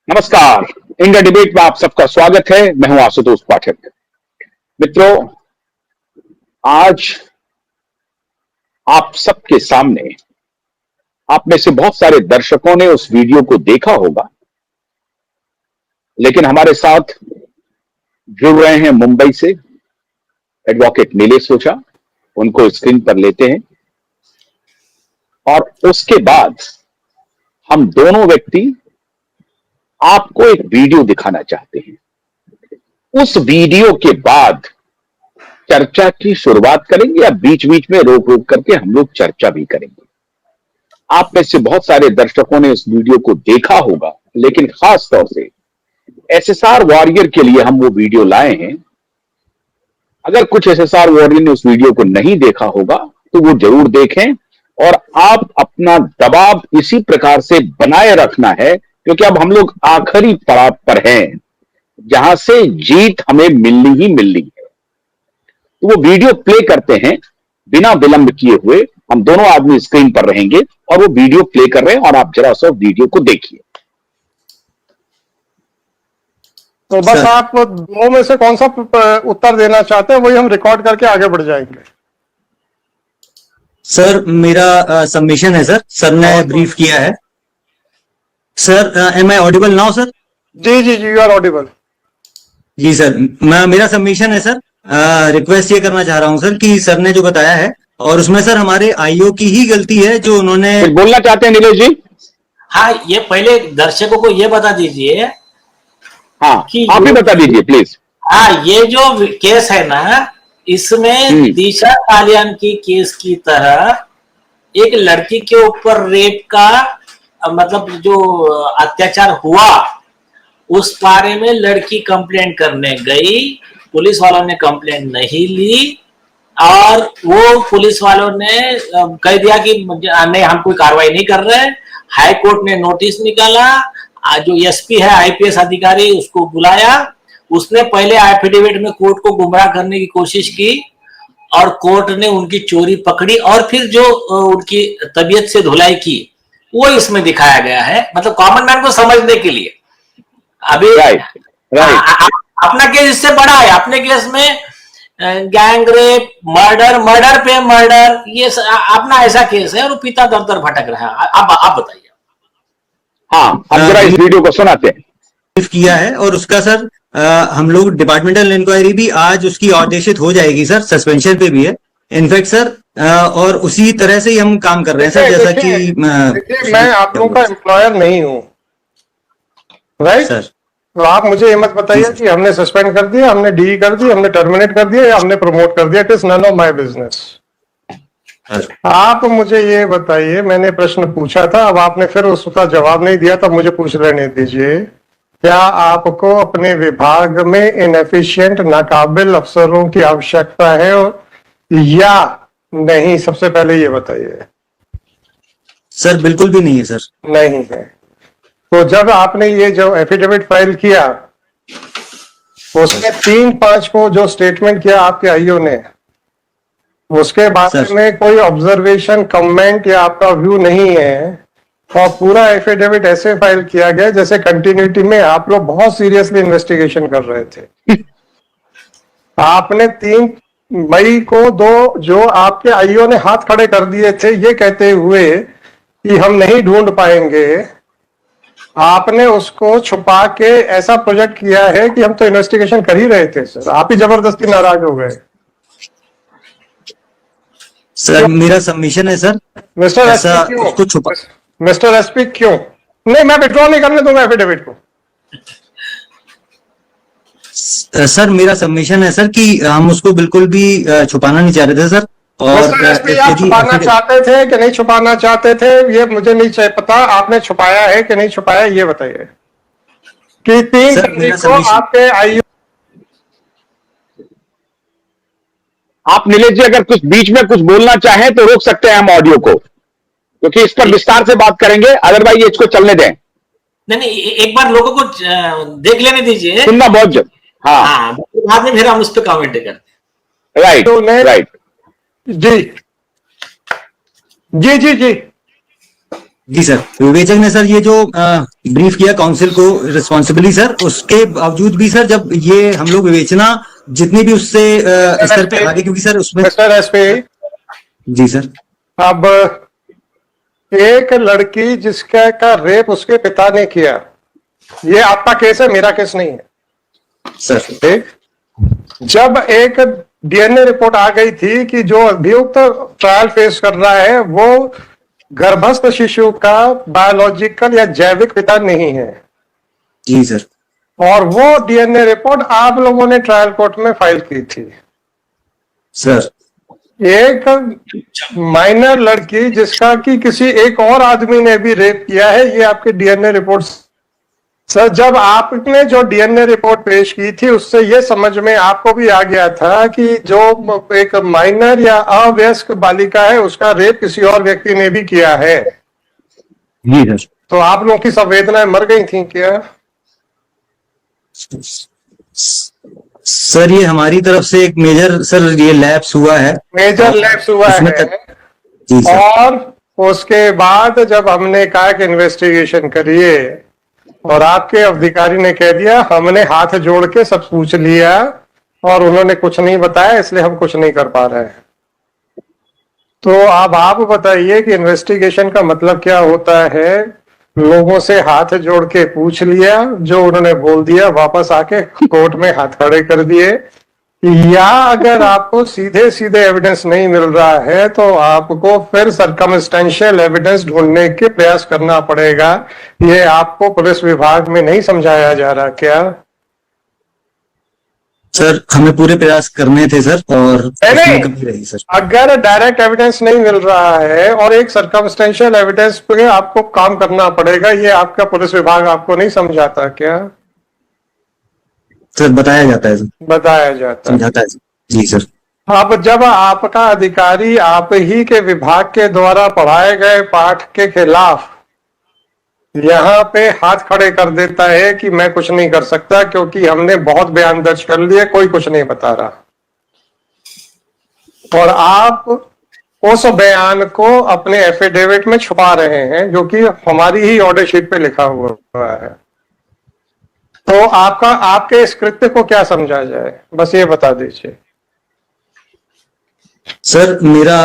नमस्कार। India debate में आप सबका स्वागत है। मैं हूं आशुतोष पाठक। मित्रों, आज आप सबके सामने, आप में से बहुत सारे दर्शकों ने उस वीडियो को देखा होगा, लेकिन हमारे साथ जुड़ रहे हैं मुंबई से एडवोकेट नीलेश ओझा। उनको स्क्रीन पर लेते हैं और उसके बाद हम दोनों व्यक्ति आपको एक वीडियो दिखाना चाहते हैं। उस वीडियो के बाद चर्चा की शुरुआत करेंगे या बीच बीच में रोक रोक करके हम लोग चर्चा भी करेंगे। आप में से बहुत सारे दर्शकों ने इस वीडियो को देखा होगा, लेकिन खास तौर से एसएसआर वॉरियर के लिए हम वो वीडियो लाए हैं। अगर कुछ एसएसआर वॉरियर ने उस वीडियो को नहीं देखा होगा तो वो जरूर देखें और आप अपना दबाव इसी प्रकार से बनाए रखना है, क्योंकि अब हम लोग आखिरी पड़ाव पर हैं जहां से जीत हमें मिलनी ही मिलनी है। तो वो वीडियो प्ले करते हैं। बिना विलंब किए हुए हम दोनों आदमी स्क्रीन पर रहेंगे और वो वीडियो प्ले कर रहे हैं और आप जरा सा वीडियो को देखिए। तो बस आप दो में से कौन सा उत्तर देना चाहते हैं वही हम रिकॉर्ड करके आगे बढ़ जाएंगे। सर, मेरा सबमिशन है। सर ने ब्रीफ किया है। Sir, am I audible now sir? जी जी जी, यू आर ऑडिबल। जी सर, मेरा सबमिशन है सर। रिक्वेस्ट ये करना चाह रहा हूं सर कि सर ने जो बताया है, और उसमें सर हमारे आईओ की ही गलती है जो उन्होंने बोलना चाहते हैं नीलेश जी। हाँ, ये पहले दर्शकों को ये बता दीजिए। हाँ, आप ही बता दीजिए प्लीज। हाँ, ये जो केस है ना, इसमें दिशा कालियान की केस की तरह एक लड़की के ऊपर रेप का मतलब जो अत्याचार हुआ, उस बारे में लड़की कंप्लेंट करने गई, पुलिस वालों ने कंप्लेंट नहीं ली और वो पुलिस वालों ने कह दिया कि नहीं, हम कोई कार्रवाई नहीं कर रहे। हाई कोर्ट ने नोटिस निकाला, जो एसपी है आईपीएस अधिकारी उसको बुलाया। उसने पहले एफिडेविट में कोर्ट को गुमराह करने की कोशिश की और कोर्ट ने उनकी चोरी पकड़ी और फिर जो उनकी तबीयत से धुलाई की वो इसमें दिखाया गया है, मतलब कॉमन मैन को समझने के लिए। अभी अपना केस इससे बड़ा है। अपने केस में गैंग रेप, मर्डर पे मर्डर, ये अपना ऐसा केस है और पिता दर दर भटक रहा है। आप बताइए। हाँ, अब जरा इस वीडियो को सुनाते हैं। किया है और उसका सर हम लोग डिपार्टमेंटल इंक्वायरी भी आज उसकी ऑर्डेशित हो जाएगी सर, सस्पेंशन पे भी है इनफैक्ट सर। और उसी तरह से ही हम काम कर रहे हैं सर, जैसा कि मैं आप लोगों का एम्प्लॉयर नहीं हूँ, राइट सर। तो आप मुझे ये मत बताइए कि हमने सस्पेंड कर दिया, हमने डी कर दिया, हमने टर्मिनेट कर दिया या हमने प्रमोट कर दिया। It is none of my business. आप मुझे ये बताइए, मैंने प्रश्न पूछा था, अब आपने फिर उसका जवाब नहीं दिया, तब मुझे पूछ लेने दीजिए। क्या आपको अपने विभाग में इनएफिशिएंट, नाकाबिल अफसरों की आवश्यकता है या नहीं? सबसे पहले ये बताइए। सर बिल्कुल भी नहीं है सर। नहीं है। तो जब आपने ये जो एफिडेविट फाइल किया, उसमें 3-5 को जो स्टेटमेंट किया आपके आईओ ने, उसके बारे में कोई ऑब्जर्वेशन, कमेंट या आपका व्यू नहीं है और पूरा एफिडेविट ऐसे फाइल किया गया जैसे कंटिन्यूटी में आप लोग बहुत सीरियसली इन्वेस्टिगेशन कर रहे थे। आपने 3 मई को जो आपके आईओ ने हाथ खड़े कर दिए थे ये कहते हुए कि हम नहीं ढूंढ पाएंगे, आपने उसको छुपा के ऐसा प्रोजेक्ट किया है कि हम तो इन्वेस्टिगेशन कर ही रहे थे सर। आप ही जबरदस्ती नाराज हो गए। सर मेरा सबमिशन है सर। मिस्टर एसपी क्यों? मिस्टर एसपी क्यों? नहीं, मैं विड्रॉ नहीं करने दूंगा एफिडेविट को। सर मेरा सबमिशन है सर कि हम उसको बिल्कुल भी छुपाना नहीं चाह रहे थे सर। और आप छुपाना चाहते थे कि नहीं छुपाना चाहते थे ये मुझे नहीं पता। आपने छुपाया है कि नहीं छुपाया ये बताइए। कि 3 तारीख को आपके आईओ। आप नीलेश जी अगर कुछ बीच में कुछ बोलना चाहें तो रोक सकते हैं हम ऑडियो को, क्योंकि इस पर विस्तार से बात करेंगे। अदरवाइज इसको चलने दें। नहीं, एक बार लोगों को देख लेने दीजिए। सुनना बहुत हाँ, बाद में फिर हम उस पर कमेंट करते। Right right. जी जी जी जी जी सर, विवेचक ने सर ये जो ब्रीफ किया काउंसिल को रिस्पॉन्सिबली सर, उसके बावजूद भी सर जब ये हम लोग विवेचना जितनी भी उससे स्तर पे आगे, क्योंकि सर उसमें मिस्टर एसपी, जी सर। अब एक लड़की जिसका का रेप उसके पिता ने किया, ये आपका केस है, मेरा केस नहीं है सर। ठीक। जब एक डीएनए रिपोर्ट आ गई थी कि जो अभियुक्त ट्रायल फेस कर रहा है वो गर्भस्थ शिशु का बायोलॉजिकल या जैविक पिता नहीं है, जी सर। और वो डीएनए रिपोर्ट आप लोगों ने ट्रायल कोर्ट में फाइल की थी। सर एक माइनर लड़की जिसका कि किसी एक और आदमी ने भी रेप किया है, ये आपके डीएनए रिपोर्ट। सर जब आपने जो डीएनए रिपोर्ट पेश की थी उससे ये समझ में आपको भी आ गया था कि जो एक माइनर या अवयस्क बालिका है उसका रेप किसी और व्यक्ति ने भी किया है। जी सर। तो आप लोगों की संवेदनाएं मर गई थी क्या? सर ये हमारी तरफ से एक मेजर सर ये लैप्स हुआ है, मेजर लैप्स हुआ है। जी सर। और उसके बाद जब हमने कहा कि इन्वेस्टिगेशन करिए और आपके अधिकारी ने कह दिया हमने हाथ जोड़ के सब पूछ लिया और उन्होंने कुछ नहीं बताया इसलिए हम कुछ नहीं कर पा रहे हैं, तो अब आप बताइए कि इन्वेस्टिगेशन का मतलब क्या होता है? लोगों से हाथ जोड़ के पूछ लिया, जो उन्होंने बोल दिया वापस आके कोर्ट में हाथ खड़े कर दिए, या अगर आपको सीधे सीधे एविडेंस नहीं मिल रहा है तो आपको फिर सर्कमस्टेंशियल एविडेंस ढूंढने के प्रयास करना पड़ेगा। ये आपको पुलिस विभाग में नहीं समझाया जा रहा क्या? सर हमें पूरे प्रयास करने थे सर, और नहीं, कमी रही सर। अगर डायरेक्ट एविडेंस नहीं मिल रहा है और एक सर्कमस्टेंशियल एविडेंस पे आपको काम करना पड़ेगा, ये आपका पुलिस विभाग आपको नहीं समझाता क्या? सर बताया जाता है सर, बताया जाता है। समझाता है सर। जी सर। अब जब आपका अधिकारी आप ही के विभाग के द्वारा पढ़ाए गए पाठ के खिलाफ यहाँ पे हाथ खड़े कर देता है कि मैं कुछ नहीं कर सकता क्योंकि हमने बहुत बयान दर्ज कर लिए, कोई कुछ नहीं बता रहा, और आप उस बयान को अपने एफिडेविट में छुपा रहे हैं जो कि हमारी ही ऑर्डर शीट पे लिखा हुआ है, तो आपका आपके इस कृत्य को क्या समझा जाए, बस ये बता दीजिए। सर मेरा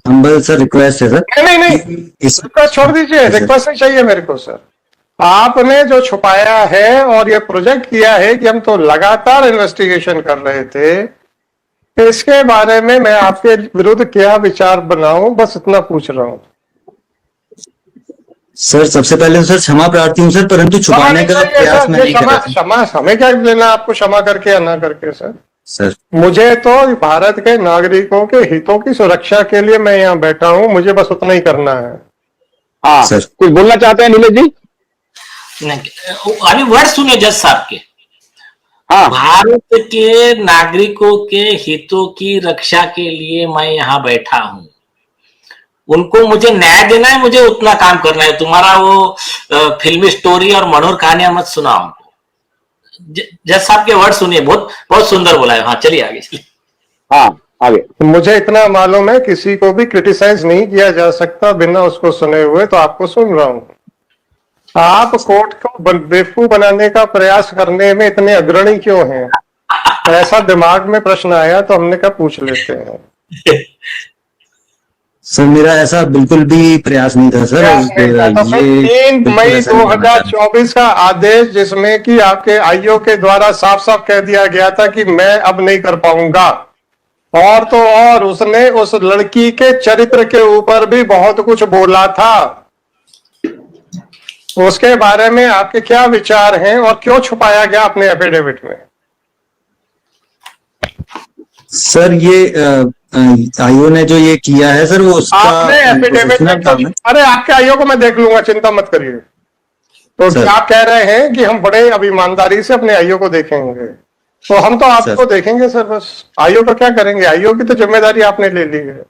हम्बल सर रिक्वेस्ट है सर। नहीं इस रिक्वेस्ट छोड़ दीजिए, रिक्वेस्ट नहीं चाहिए मेरे को सर। आपने जो छुपाया है और ये प्रोजेक्ट किया है कि हम तो लगातार इन्वेस्टिगेशन कर रहे थे, इसके बारे में मैं आपके विरुद्ध क्या विचार बनाऊं, बस इतना पूछ रहा हूं। सर सबसे पहले तो सर क्षमा प्रार्थी हूँ सर, परंतु छुपाने का प्रयास मैं नहीं कर रहा था। क्षमा हमें क्या लेना आपको क्षमा करके या ना करके सर? सर मुझे तो भारत के नागरिकों के हितों की सुरक्षा के लिए मैं यहाँ बैठा हूँ, मुझे बस उतना ही करना है। हाँ सर कुछ बोलना चाहते हैं नीलेश जी? नहीं, अभी वर्ड सुनिए जज साहब के। हाँ भारत के नागरिकों के हितों की रक्षा के लिए मैं यहाँ बैठा हूँ, उनको मुझे न्याय देना है, मुझे उतना काम करना है। तुम्हारा वो फिल्मी स्टोरी और मनोहर कहानियां मत सुनाओ हमको। जज साहब के वर्ड सुनिए, बहुत बहुत सुंदर बोला है। हाँ चलिए आगे चलिए। हाँ आगे। मुझे इतना मालूम है किसी को भी क्रिटिसाइज नहीं किया जा सकता बिना उसको सुने हुए, तो आपको सुन रहा हूँ। आप कोर्ट को बेवकूफ बनाने का प्रयास करने में इतने अग्रणी क्यों हैं? ऐसा दिमाग में प्रश्न आया तो हमने कहा पूछ लेते हैं। सर मेरा ऐसा बिल्कुल भी प्रयास नहीं था सर। तो फिर 3 मई 2024 का आदेश जिसमें कि आपके आईओ के द्वारा साफ साफ कह दिया गया था कि मैं अब नहीं कर पाऊंगा, और तो और उसने उस लड़की के चरित्र के ऊपर भी बहुत कुछ बोला था, उसके बारे में आपके क्या विचार हैं और क्यों छुपाया गया अपने एफिडेविट में? सर ये आईओ ने जो ये किया है सर वो उसका आपने एफिडेविट में, अरे आपके आईओ को मैं देख लूंगा, चिंता मत करिए। तो क्या आप कह रहे हैं कि हम बड़े अब ईमानदारी से अपने आईओ को देखेंगे? तो हम तो आपको देखेंगे सर, बस आईओ को क्या करेंगे? आईओ की तो जिम्मेदारी आपने ले ली है।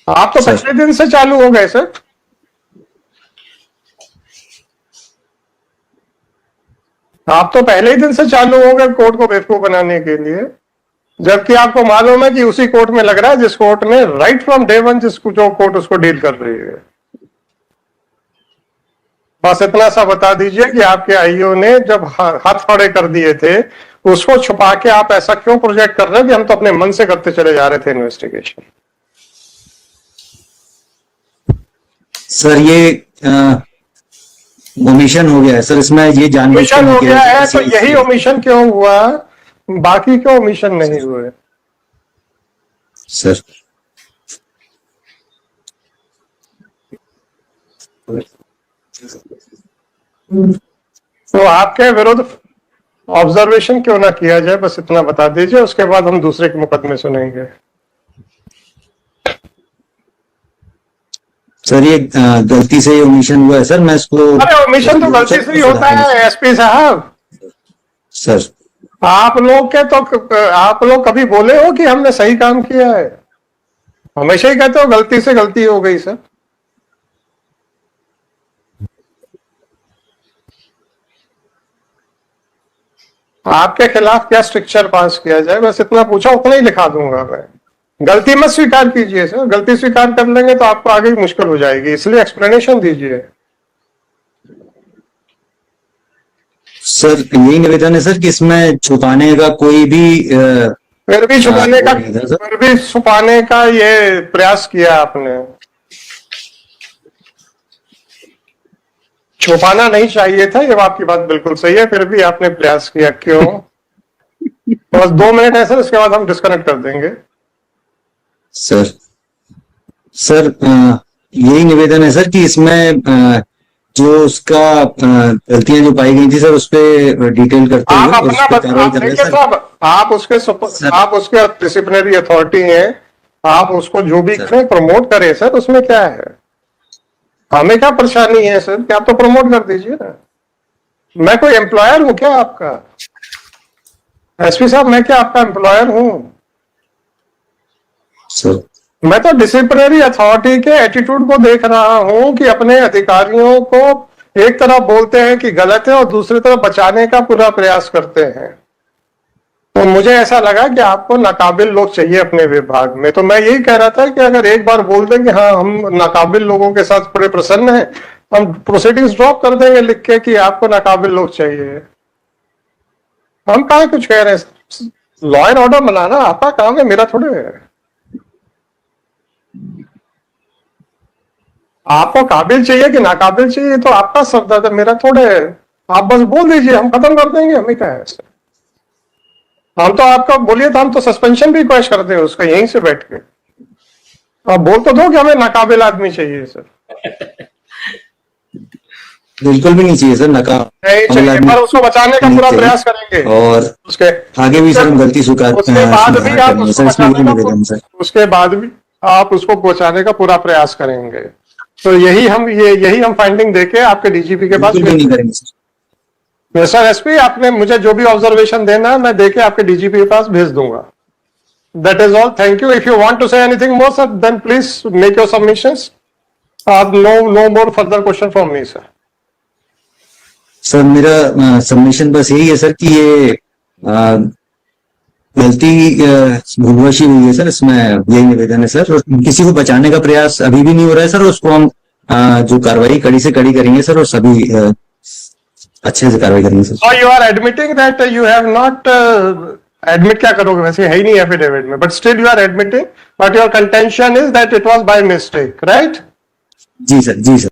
आप तो पिछले दिन से चालू हो गए सर। आप तो पहले ही दिन से चालू हो गए कोर्ट को बेवकूफ बनाने के लिए, जबकि आपको मालूम है कि उसी कोर्ट में लग रहा है जिस कोर्ट में राइट फ्रॉम डे वन जिसको जो कोर्ट उसको डील कर रही है। बस इतना सा बता दीजिए कि आपके आईओ ने जब हाथ खड़े कर दिए थे उसको छुपा के आप ऐसा क्यों प्रोजेक्ट कर रहे हैं कि हम तो अपने मन से करते चले जा रहे थे इन्वेस्टिगेशन। सर ये ओमिशन हो गया है सर, इसमें ये जानबूझ के ओमिशन हो नहीं गया किया है, तो किसी- यही ओमिशन क्यों हुआ, बाकी क्यों ओमिशन नहीं हुए? सर तो आपके विरुद्ध ऑब्जर्वेशन क्यों ना किया जाए, बस इतना बता दीजिए, उसके बाद हम दूसरे के मुकदमे सुनेंगे। सर ये गलती से ओमिशन हुआ है सर, मैं इसको अरे ओमिशन तो गलती से ही होता है एसपी साहब। सर। आप लोग कभी बोले हो कि हमने सही काम किया है? हमेशा ही कहते हो गलती से गलती हो गई सर। आपके खिलाफ क्या स्ट्रिक्चर पास किया जाए, बस इतना पूछा, उतना ही लिखा दूंगा मैं। गलती मत स्वीकार कीजिए सर, गलती स्वीकार कर लेंगे तो आपको आगे मुश्किल हो जाएगी, इसलिए एक्सप्लेनेशन दीजिए। सर यही निवेदन है सर कि इसमें छुपाने का कोई भी फिर भी छुपाने का वो नहीं था सर। फिर भी छुपाने का ये प्रयास किया आपने। छुपाना नहीं चाहिए था, ये आपकी बात बिल्कुल सही है, फिर भी आपने प्रयास किया, क्यों? बस 2 मिनट है सर, इसके बाद हम डिस्कनेक्ट कर देंगे। सर यही निवेदन है सर कि इसमें जो उसका गलतियां जो पाई गई थी सर उस पर डिटेल करते हुए आप और उस अपना पर कार्रवाई कर रहे हैं सर। साहब, आप उसके डिसिप्लिनरी अथॉरिटी हैं, आप उसको जो भी करें प्रमोट करें सर, उसमें क्या है? हमें क्या परेशानी है सर कि आप तो प्रमोट कर दीजिए ना। मैं कोई एम्प्लॉयर हूं क्या आपका? एसपी साहब, मैं क्या आपका एम्प्लॉयर हूं? सर मैं तो डिसिप्लिनरी अथॉरिटी के एटीट्यूड को देख रहा हूं कि अपने अधिकारियों को एक तरफ बोलते हैं कि गलत है और दूसरी तरफ बचाने का पूरा प्रयास करते हैं। तो मुझे ऐसा लगा कि आपको नाकाबिल लोग चाहिए अपने विभाग में, तो मैं यही कह रहा था कि अगर एक बार बोल दें कि हाँ हम नाकाबिल लोगों के साथ बड़े प्रसन्न हैं, हम प्रोसीडिंग्स ड्रॉप कर देंगे लिख के कि आपको नाकाबिल लोग चाहिए। हम कहाँ कुछ कह रहे हैं, लॉ एंड ऑर्डर बनाना आपका काम है, मेरा थोड़े है। आपको काबिल चाहिए कि नाकाबिल चाहिए तो आपका शब्द है, मेरा थोड़े है। आप बस बोल दीजिए, हम खत्म कर देंगे, हमें क्या है। हम तो आपका बोलिए तो हम तो सस्पेंशन भी रिक्वेस्ट करते हैं उसका यहीं से बैठ के। आप बोल तो दो कि हमें नाकाबिल आदमी चाहिए सर। बिल्कुल भी नहीं चाहिए सर नहीं चाहिए, पर उसको बचाने का पूरा प्रयास करेंगे और उसके आगे भी सर हम गलती स्वीकार उसके बाद भी आप उसको सर इसमें यही बचाने निवेदन का सर। उसके बाद भी आप उसको बचाने का पूरा प्रयास करेंगे। तो यही हम फाइंडिंग देके आपके डीजीपी के पास बिल्कुल भी नहीं करेंगे सर। सर एसपी, आपने मुझे जो भी ऑब्जर्वेशन देना है मैं देके आपके डीजीपी के पास भेज दूंगा। That is all, thank you. If you want to say anything more sir then please make your submissions. No more further question from me sir. Sir मेरा सबमिशन बस यही है सर कि ये गलती भूलवशी हुई है सर, इसमें यही निवेदन है सर। और किसी को बचाने का प्रयास अभी भी नहीं हो रहा है सर, उसको हम जो कार्रवाई कड़ी से कड़ी करेंगे सर, और सभी अच्छे से कार्रवाई करेंगे sir. So you are admitting that you have not admit क्या करोगे, वैसे है ही नहीं एफिडेविट में, but still you are admitting, but your contention is that it was by mistake, right? जी सर, जी सर।